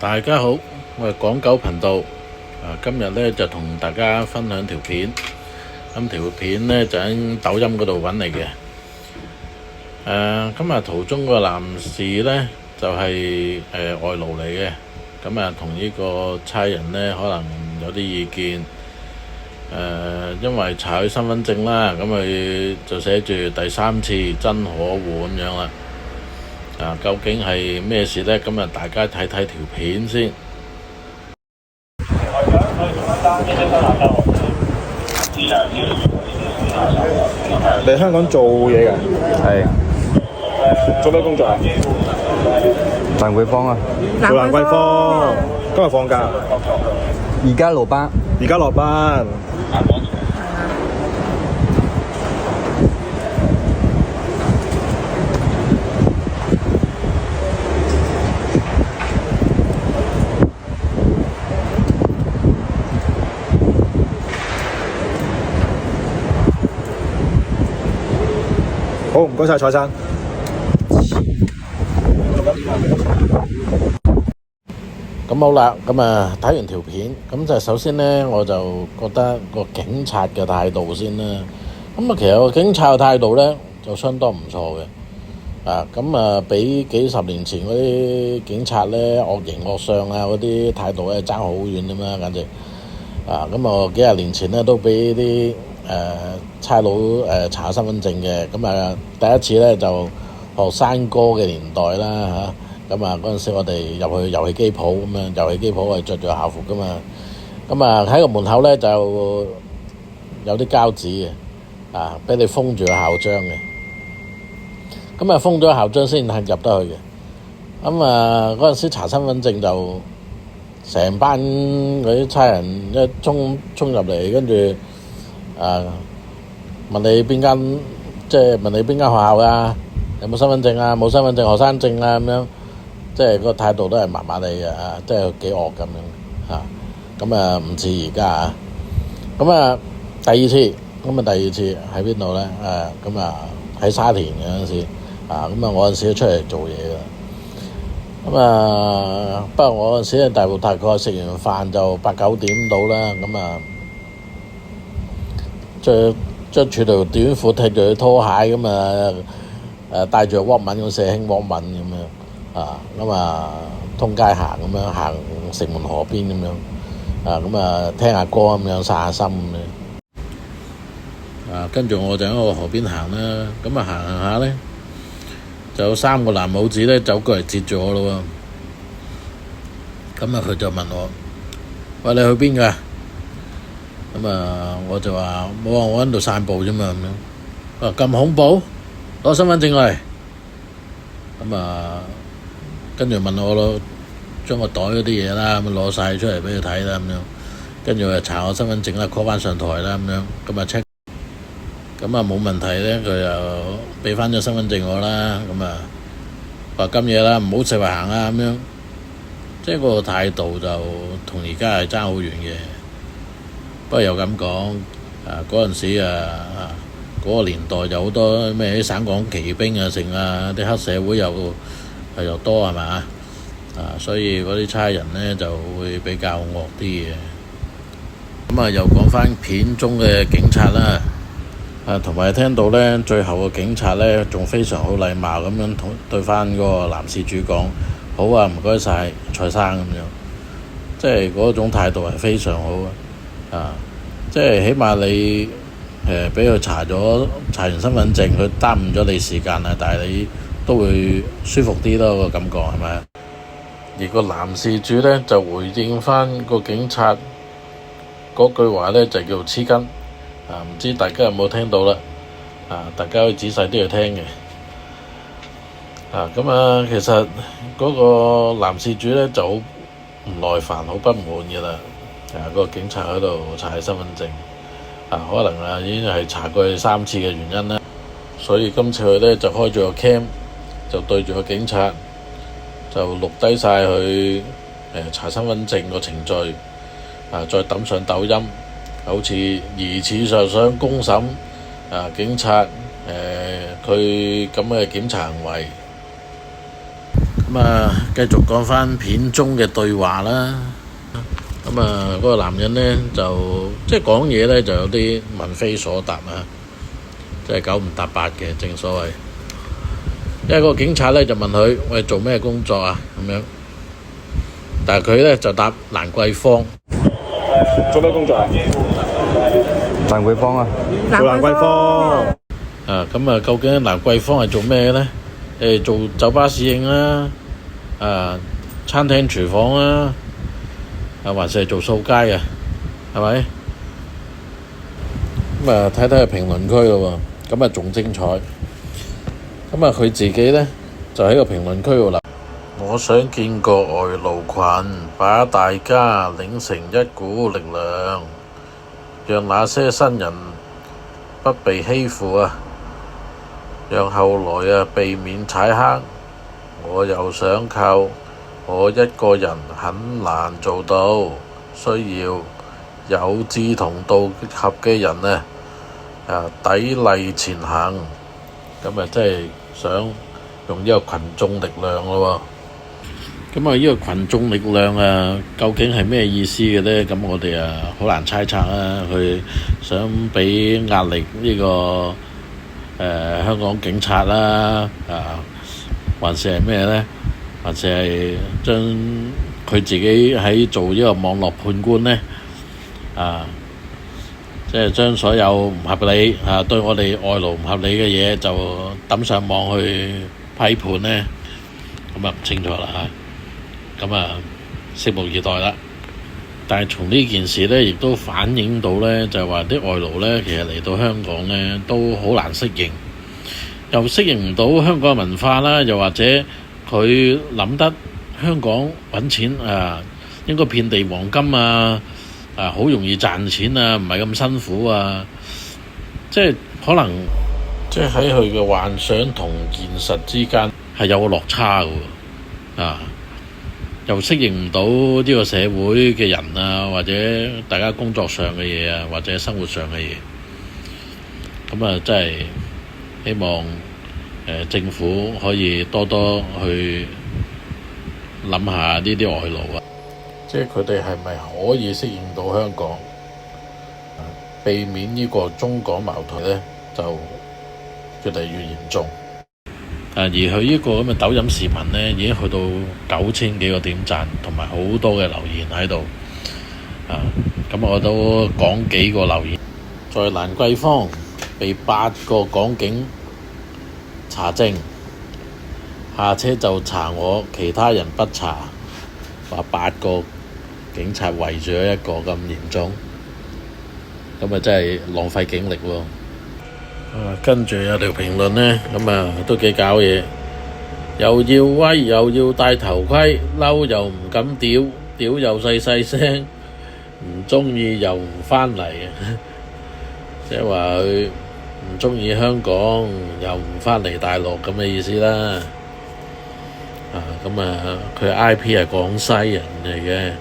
大家好，我係港九頻道。今日咧就同大家分享條片。咁條片咧就喺抖音嗰度揾嚟嘅。今日途中個男士咧就係外勞嚟嘅。咁同呢個差人咧可能有啲意見。因為查佢身份證啦，咁佢就寫住第三次真可戶咁樣啦。究竟係咩事呢？咁大家睇睇條片先。嚟香港做嘢㗎？係。做咩工作啊？蘭桂坊啊。做蘭桂坊。今日放假？而家落班。而家落班。好，唔該晒蔡生。咁好啦，睇完條片，咁就首先呢，我就覺得個警察嘅態度先啦。其實個警察嘅態度呢，就相當唔錯嘅。比幾十年前嗰啲警察呢，惡形惡相啊嗰啲態度咧爭好遠咁啦，簡直。我幾廿年前呢，都俾啲差佬查身份證嘅。第一次呢，就學生哥嘅年代啦嚇。嗰陣時我哋入去遊戲機鋪咁樣，遊戲機鋪係着住校服噶嘛。喺個門口呢，就有啲膠紙嘅，俾你封住個校章嘅。封咗校章先係入得去嘅。嗰陣時查身份證就成班嗰啲差人一衝入嚟，跟住問你邊間，即係問你邊間學校啊？有冇身份證啊？冇身份證、學生證啊咁樣。即係個態度都係麻麻地嘅即係幾惡咁樣唔似而家第二次喺邊度咧？喺沙田嗰陣時我嗰陣時都出嚟做嘢嘅。不過我嗰陣時大概食完飯就8、9點到啦。着住條短褲，踢住對拖鞋帶住個 Walkman 咁寫興 Walkman 咁樣。通街行咁樣，行城門河邊咁樣，聽下歌咁樣，散下心咁樣。跟住我就喺個河邊行啦，行下咧，就有3個男母子咧走過嚟截住我咯喎。佢就問我：喂，你去邊㗎？我就話冇啊，我喺度散步啫嘛咁樣。咁恐怖，攞身份證嚟。跟住問我攞將個袋嗰啲嘢啦，攞晒出嚟俾佢睇啦咁樣，跟住就查我身份證啦 ，call 翻上台啦咁樣，check， 冇問題咧，佢就俾翻咗身份證我啦，話今夜啦，唔好四圍行啦咁樣，即係個態度就同而家係爭好遠嘅。不過又咁講，嗰陣時嗰個年代有好多咩省港旗兵啊，成啲黑社會又多係嘛？所以嗰啲差人呢就會比較惡啲嘅。又講翻片中嘅警察啦，同埋聽到呢最後個警察呢仲非常好禮貌咁樣對翻嗰個男事主講：好啊，唔該晒蔡生咁樣，即係嗰種態度係非常好即係起碼你俾佢查完身份證，佢耽誤咗你時間但係你都會舒服啲咯，個感覺係咪？而個男事主呢，就回應翻個警察嗰句話呢，就叫黐筋。唔知大家有冇聽到啦？大家可以仔細啲去聽嘅。其實嗰個男事主呢，就好唔耐煩，好不滿嘅啦。個警察喺度查身份證，可能已經係查過去3次嘅原因啦。所以今次佢呢，就開咗個 cam。就對住個警察，就錄低晒佢查身份證個程序，再抌上抖音，好似疑似上想公審警察佢咁嘅檢查行為。咁啊，繼續講翻片中嘅對話啦。咁啊，嗰個男人呢，就即係講嘢呢，就有啲問非所答啊，即係九唔搭八嘅，正所謂。因為個警察呢，就問佢：喂，做咩工作啊？咁樣。但係佢呢，就答蘭桂坊。做咩工作啊？蘭桂坊啊。做蘭桂坊。啊，咁啊，究竟蘭桂坊係做咩呢？做酒吧侍應啦，餐廳廚房啦，還是係做掃街啊？係咪？咁啊，睇睇個評論區咯喎，咁啊仲精彩。咁啊，佢自己呢，就喺個評論區度啦。我想建個外勞群，把大家擰成一股力量，讓那些新人不被欺負啊！讓後來啊避免踩黑。我又想靠我一個人很難做到，需要有志同道合嘅人砥礪前行。咁啊，即係想用呢個群眾力量咯喎。咁啊，呢個群眾力量啊，究竟係咩意思嘅呢？咁我哋啊好難猜測啊。佢想俾壓力呢個香港警察啦，還是係咩呢？還是係將佢自己喺做呢個網絡判官呢？即係將所有唔合理對我哋外勞唔合理嘅嘢就抌上網去批判呢？咁啊唔清楚啦嚇。咁啊拭目以待啦。但係從呢件事呢，亦都反映到呢，就係話啲外勞呢，其實嚟到香港呢，都好難適應，又適應唔到香港嘅文化啦，又或者佢諗得香港揾錢應該遍地黃金好容易賺錢唔係咁辛苦即係可能即係喺佢嘅幻想同現實之間係有個落差嘅又適應唔到呢個社會嘅人或者大家工作上嘅嘢或者生活上嘅嘢。咁真係希望政府可以多多去諗下呢啲外勞即係佢哋係咪可以適應到香港，避免呢個中港矛盾呢就越嚟越嚴重。而佢呢個咁嘅抖音視頻呢，已經去到9000幾個點讚，同埋好多嘅留言喺度。咁我都講幾個留言。在蘭桂坊被8個港警查證，下車就查我，其他人不查。話8個警察圍住一個咁嚴重，咁真係浪費警力喎。跟住有條評論呢，咁都幾搞嘢，又要威又要戴頭盔，嬲又唔敢屌，屌又細細聲，唔中意又唔返嚟即係話佢唔中意香港，又唔返嚟大陸咁嘅意思啦。佢 IP 係廣西人嚟嘅，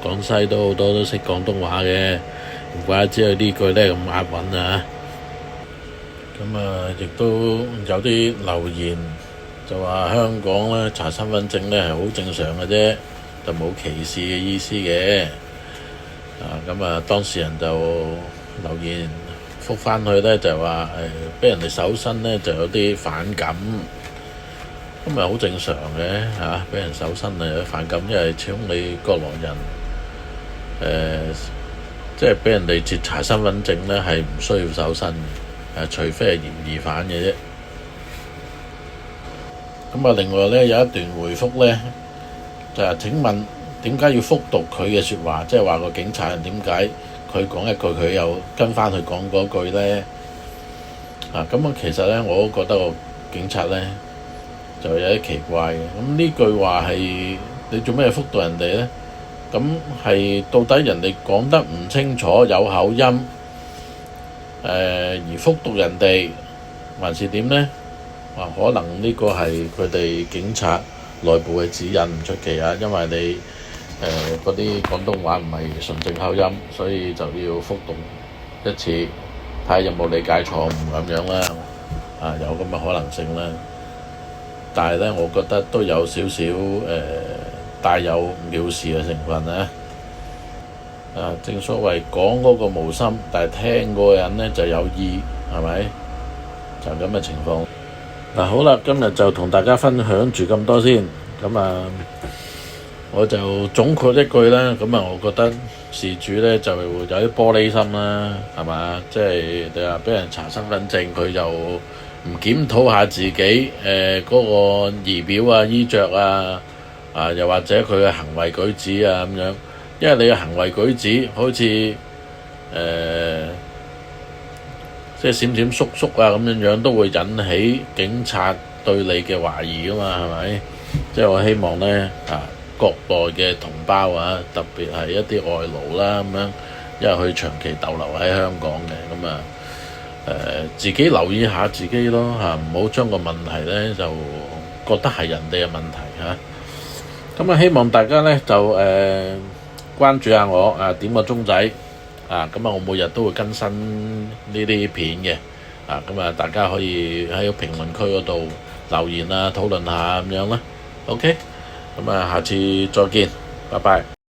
廣西都好多都識廣東話嘅，唔怪得知佢呢句咧咁押韻亦都有啲留言就話香港咧查身份證咧係好正常嘅啫，就冇歧視嘅意思嘅。當事人就留言覆返去咧，就話俾人哋搜身咧就有啲反感。咁咪好正常嘅俾人搜身有啲反感，因為始終你國內人即係俾人哋截查身份證咧係唔需要搜身嘅，除非係嫌疑犯嘅啫。另外咧有一段回覆咧就係請問點解要復讀佢嘅説話，即係話個警察人點解佢講一句佢又跟翻佢講嗰句咧？其實咧我都覺得個警察咧就有啲奇怪嘅。咁呢句話係你做咩復讀人哋呢？咁係到底人哋講得唔清楚有口音而復讀人哋，還是點呢？可能呢個係佢哋警察內部嘅指引，唔出奇因為你嗰啲廣東話唔係純正口音，所以就要復讀一次，睇下有冇理解錯誤咁樣啦。有咁嘅可能性啦。但係咧，我覺得都有少少帶有藐視嘅成分啊！正所謂講嗰個無心，但係聽嗰個人咧就有意，係咪？就咁嘅情況。好啦，今日就同大家分享住咁多先。咁我就總括一句啦。咁我覺得事主咧就有啲玻璃心啦，係嘛？即係你話俾人查身份證，佢就唔檢討下自己嗰個儀表啊、衣着啊，又或者佢嘅行為舉止啊咁樣。因為你嘅行為舉止好似即係閃閃縮縮啊咁樣都會引起警察對你嘅懷疑噶嘛，係咪？即係我希望呢，國內嘅同胞啊，特別係一啲外勞啦咁樣，因為佢長期逗留喺香港嘅，咁自己留意下自己咯嚇，唔好將個問題呢就覺得係人哋嘅問題嚇。咁希望大家呢就關注下我點個鐘仔咁我每日都會更新呢啲片嘅大家可以喺評論區嗰度留言討論下咁樣啦。OK，咁下次再見，拜拜。